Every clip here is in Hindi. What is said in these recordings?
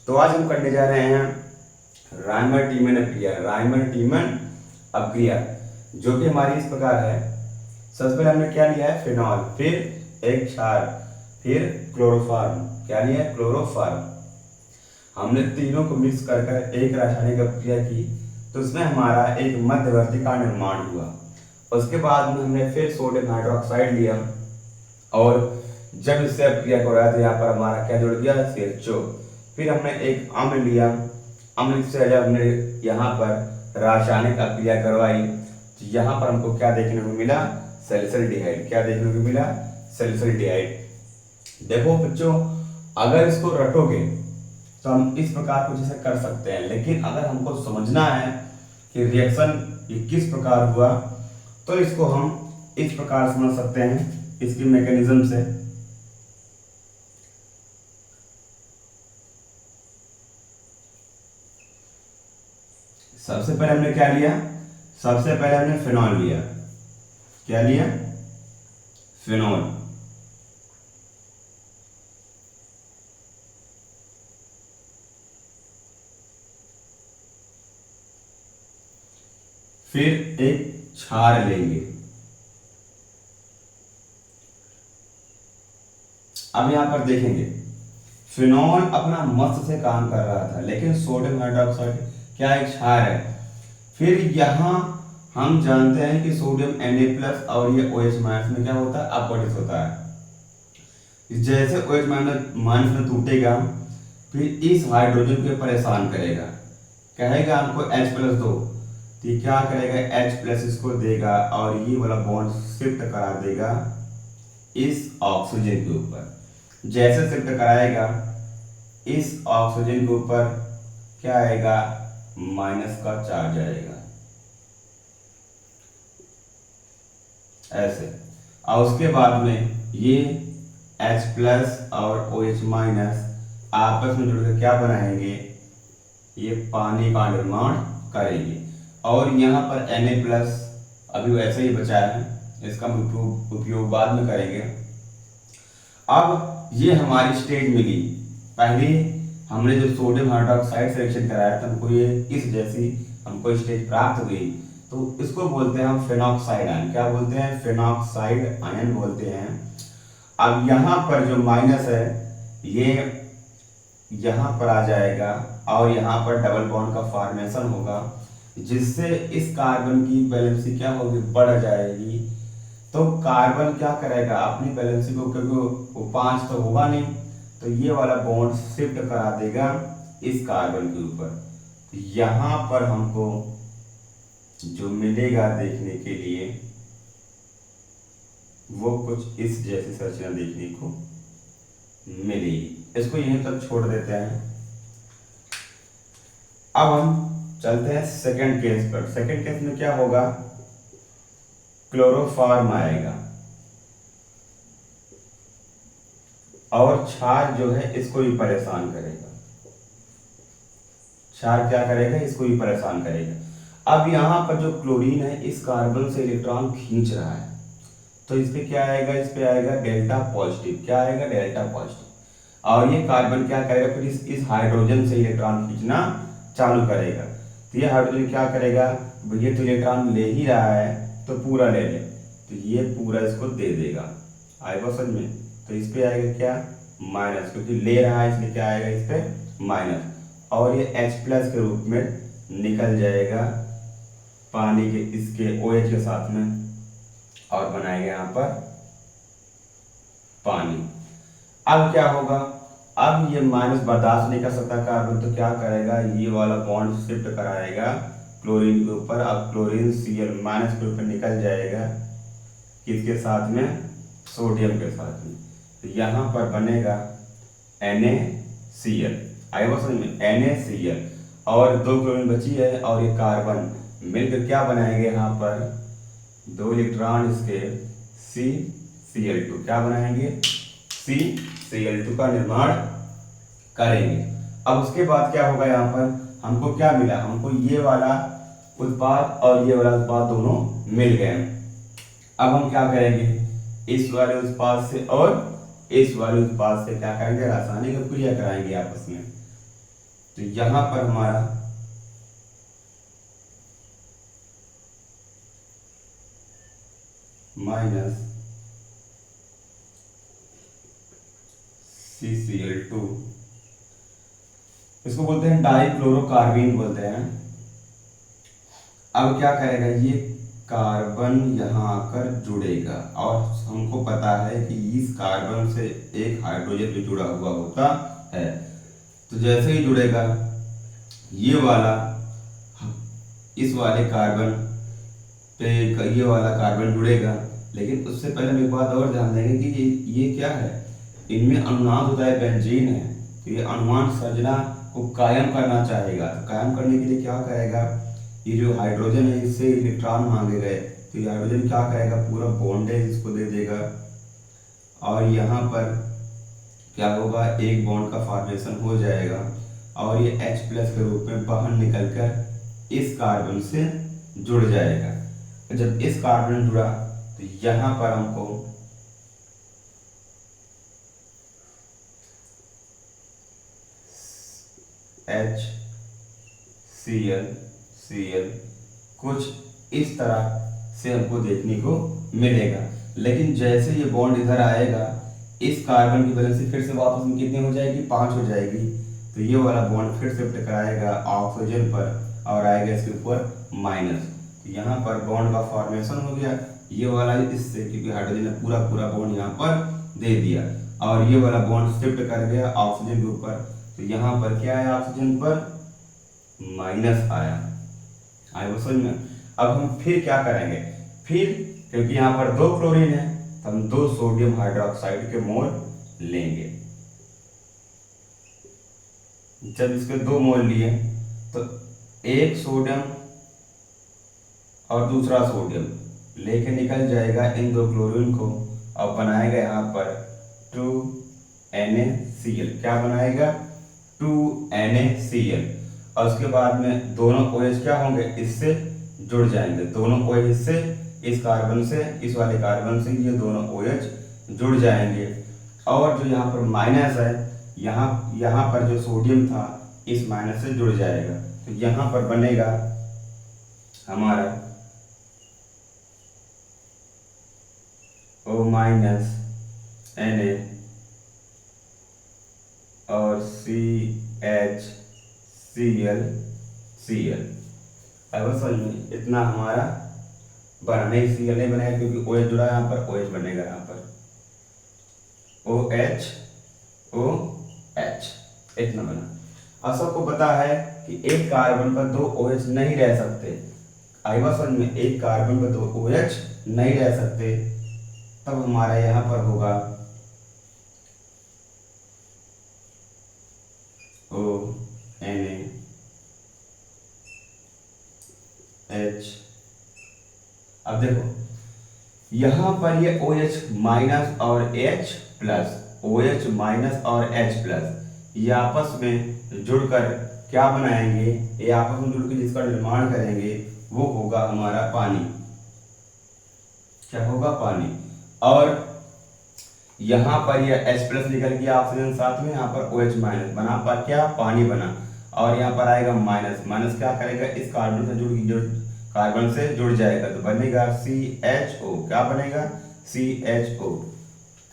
तो आज हम करने जा रहे हैं रायमर-टीमन अभिक्रिया, रायमर-टीमन अभिक्रिया, जो कि हमारी इस प्रकार है। सबसे पहले हमने क्या लिया है, फिनॉल, फिर एक क्षार, फिर क्लोरोफॉर्म। क्या लिया है, क्लोरोफॉर्म। हमने तीनों को मिक्स कर कर एक रासायनिक अभिक्रिया की, तो उसमें हमारा एक मध्यवर्ती का निर्माण हुआ। उसके बाद में हमने फिर सोडियम हाइड्रोक्साइड लिया, और जब इससे अभिक्रिया हो रहा था, यहाँ पर हमारा क्या जुड़ गया, CHO। फिर हमने एक अम्ल लिया, अम्ल से जब हमने यहाँ पर रासायनिक अभिक्रिया करवाई, तो यहाँ पर हमको क्या देखने को मिला, सैलिसल्डिहाइड। क्या देखने को मिला, सैलिसल्डिहाइड। देखो बच्चों, अगर इसको रटोगे तो हम इस प्रकार कुछ ऐसे कर सकते हैं, लेकिन अगर हमको समझना है कि रिएक्शन ये किस प्रकार हुआ, तो इसको हम इस प्रकार समझ सकते हैं, इसकी मैकेनिज्म से। सबसे पहले हमने क्या लिया, सबसे पहले हमने फिनॉल लिया। क्या लिया, फिनॉल। फिर एक क्षार लेंगे। अब यहां पर देखेंगे, फिनॉल अपना मस्त से काम कर रहा था, लेकिन सोडियम हाइड्रोक्साइड क्या एक क्षार है। फिर यहाँ हम जानते हैं कि सोडियम Na+ और ये OH- में क्या होता है, अपवर्टित होता है। जैसे OH- में टूटेगा, फिर इस हाइड्रोजन को परेशान करेगा, कहेगा हमको H+ दो, तो ये क्या करेगा, H+ इसको देगा, और ये वाला बॉन्ड शिफ्ट करा देगा इस ऑक्सीजन के ऊपर। जैसे शिफ्ट कराएगा इस ऑक्सीजन के ऊपर, क्या आएगा, माइनस का चार्ज आएगा, ऐसे। और उसके बाद में ये H+ और OH- आपस में जुड़कर क्या बनाएंगे, ये पानी का निर्माण करेंगे। और यहाँ पर Na+ अभी वैसे ही बचा है, इसका उपयोग बाद में करेंगे। अब ये हमारी स्टेज मिली। पहले हमने जो सोडियम हाइड्रोक्साइड से रिएक्शन कराया था, हमको ये इस जैसी हमको स्टेज प्राप्त हुई, तो इसको बोलते हैं हम फेनॉक्साइड आयन। क्या बोलते हैं, फेनॉक्साइड आयन बोलते हैं। अब यहाँ पर जो माइनस है, ये यहाँ पर आ जाएगा, और यहाँ पर डबल बॉन्ड का फॉर्मेशन होगा, जिससे इस कार्बन की वैलेंसी क्या होगी, बढ़ जाएगी। तो कार्बन क्या करेगा, अपनी वैलेंसी को, क्योंकि वो 5 तो होगा नहीं, तो ये वाला बॉन्ड शिफ्ट करा देगा इस कार्बन के ऊपर। तो यहाँ पर हमको जो मिलेगा देखने के लिए, वो कुछ इस जैसी संरचना देखने को मिलेगी। इसको यहीं तक छोड़ देते हैं। अब हम चलते हैं सेकंड केस पर। सेकंड केस में क्या होगा, क्लोरोफॉर्म आएगा, और क्षार जो है इसको भी परेशान करेगा। क्षार क्या करेगा, इसको भी परेशान करेगा। अब यहाँ पर जो क्लोरीन है, इस कार्बन से इलेक्ट्रॉन खींच रहा है, तो इस पे क्या आएगा, इस पे आएगा डेल्टा पॉजिटिव। क्या आएगा, डेल्टा पॉजिटिव। और ये कार्बन क्या करेगा, फिर इस हाइड्रोजन से इलेक्ट्रॉन खींचना चालू करेगा। तो ये हाइड्रोजन क्या करेगा, ये तो इलेक्ट्रॉन ले ही रहा है, तो पूरा ले ले, तो ये पूरा इसको दे देगा। आएगा समझ में। तो इस पे आएगा क्या, माइनस, क्योंकि ले रहा है इसलिए क्या आएगा, इस पे माइनस। और ये H+ के रूप में निकल जाएगा पानी के, इसके OH के साथ में, और बनाएगा यहाँ पर पानी। अब क्या होगा, अब ये माइनस बर्दाश्त नहीं कर सकता कार्बन, तो क्या करेगा, ये वाला बॉन्ड शिफ्ट कराएगा क्लोरीन के ऊपर। अब क्लोरीन Cl- के ऊपर निकल जाएगा किसके साथ में, सोडियम के साथ में। तो यहाँ पर बनेगा NaCl। आएगा समझ में, NaCl, और 2 क्लोरीन बची है, और ये कार्बन मिलकर क्या बनाएंगे, यहाँ पर 2 इलेक्ट्रॉन इसके CCl2। क्या बनाएंगे, CCl2 का निर्माण करेंगे। अब उसके बाद क्या होगा, यहाँ पर हमको क्या मिला, हमको ये वाला उत्पाद और ये वाला उत्पाद दोनों मिल गए। अब हम क्या करेंगे, इस वाले उत्पाद से और इस वाले उत्पाद से क्या करेंगे, रासायनिक अभिक्रिया कराएंगे आपस में। तो यहां पर हमारा माइनस CCl2, इसको बोलते हैं डाइक्लोरोकार्बीन बोलते हैं। अब क्या करेगा, ये कार्बन यहाँ आकर जुड़ेगा और हमको पता है कि इस कार्बन से एक हाइड्रोजन भी जुड़ा हुआ होता है। तो जैसे ही जुड़ेगा ये वाला इस वाले कार्बन पे ये वाला कार्बन जुड़ेगा, लेकिन उससे पहले हम एक बात और ध्यान देंगे कि ये क्या है, इनमें अनुनाद होता है, बेंजीन है। तो ये अनुनाद संरचना को कायम करना चाहेगा। तो कायम करने के लिए क्या करेगा, ये जो हाइड्रोजन है इससे इलेक्ट्रॉन मांगे गए, तो ये हाइड्रोजन क्या करेगा, पूरा बॉन्डेज इसको दे देगा और यहाँ पर क्या होगा, एक बॉन्ड का फॉर्मेशन हो जाएगा और ये H प्लस के रूप में बाहर निकलकर इस कार्बन से जुड़ जाएगा। तो जब इस कार्बन जुड़ा तो यहाँ पर हमको HCl कुछ इस तरह से हमको देखने को मिलेगा। लेकिन जैसे ये बॉन्ड इधर आएगा, इस कार्बन की वजह से फिर से वापस में कितनी हो जाएगी, 5 हो जाएगी। तो ये वाला बॉन्ड फिर से टकराएगा ऑक्सीजन पर और आएगा इसके ऊपर माइनस। तो यहाँ पर बॉन्ड का फॉर्मेशन हो गया, ये वाला इससे, क्योंकि हाइड्रोजन ने पूरा बॉन्ड यहाँ पर दे दिया और ये वाला बॉन्ड शिफ्ट कर गया ऑक्सीजन के ऊपर। तो यहाँ पर क्या आया, ऑक्सीजन पर माइनस आया। आया समझ में। अब हम फिर क्या करेंगे, फिर क्योंकि यहाँ पर 2 क्लोरीन है तो हम 2 सोडियम हाइड्रोक्साइड के मोल लेंगे। जब इसके 2 मोल लिए तो एक सोडियम और दूसरा सोडियम लेके निकल जाएगा इन 2 क्लोरीन को और बनाएगा यहाँ पर 2NaCl। क्या बनाएगा, 2NaCl। और उसके बाद में दोनों OH क्या होंगे, इससे जुड़ जाएंगे। दोनों OH इससे, इस कार्बन से, इस वाले कार्बन से ये दोनों OH जुड़ जाएंगे। और जो यहाँ पर माइनस है, यहाँ पर जो सोडियम था इस माइनस से जुड़ जाएगा। तो यहाँ पर बनेगा हमारा O माइनस Na और CHCl। अब समझ में, इतना हमारा बना नहीं, Cl नहीं बनेगा क्योंकि OH जुड़ा है, यहाँ पर OH बनेगा, यहाँ पर OH इतना बना। अब सबको पता है कि एक कार्बन पर 2 OH नहीं रह सकते। आइवा समझ में, एक कार्बन पर 2 OH नहीं रह सकते, तब हमारा यहाँ पर होगा ONaH। अब देखो यहाँ पर ये OH माइनस और H प्लस, OH माइनस और H प्लस ये आपस में जुड़कर क्या बनाएंगे, ये आपस में जुड़कर जिसका निर्माण करेंगे वो होगा हमारा पानी। क्या होगा, पानी। और यहाँ पर ये H प्लस निकल गया ऑक्सीजन साथ में, यहाँ पर OH माइनस बना, पर क्या, पानी बना। और यहाँ पर आएगा माइनस, माइनस क्या करेगा, इस कार्बन से जुड़ जाएगा तो बनेगा CHO। क्या बनेगा, CHO।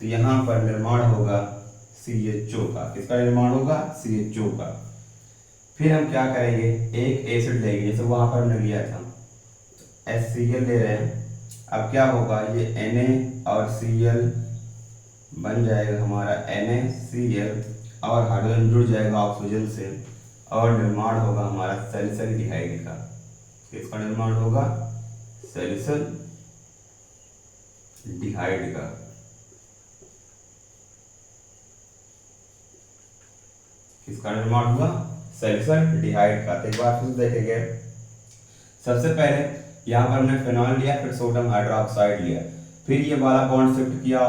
तो यहाँ पर निर्माण होगा CHO का। किसका निर्माण होगा, CHO का। फिर हम क्या करेंगे, एक एसिड लेंगे, जैसे वहां पर हमने लिया था HCl ले रहे हैं। अब क्या होगा, ये Na और Cl बन जाएगा हमारा NaCl और हाइड्रोजन जुड़ जाएगा ऑक्सीजन से और निर्माण होगा हमारा सैलिसल्डिहाइड का। किसका निर्माण होगा, सैलिसल्डिहाइड का। किसका निर्माण हुआ, सैलिसल्डिहाइड का। तो एक बार फिर देखेंगे, सबसे पहले यहाँ पर हमने फिनॉल लिया, फिर सोडियम हाइड्रोक्साइड लिया, फिर ये वाला बॉन्ड शिफ्ट किया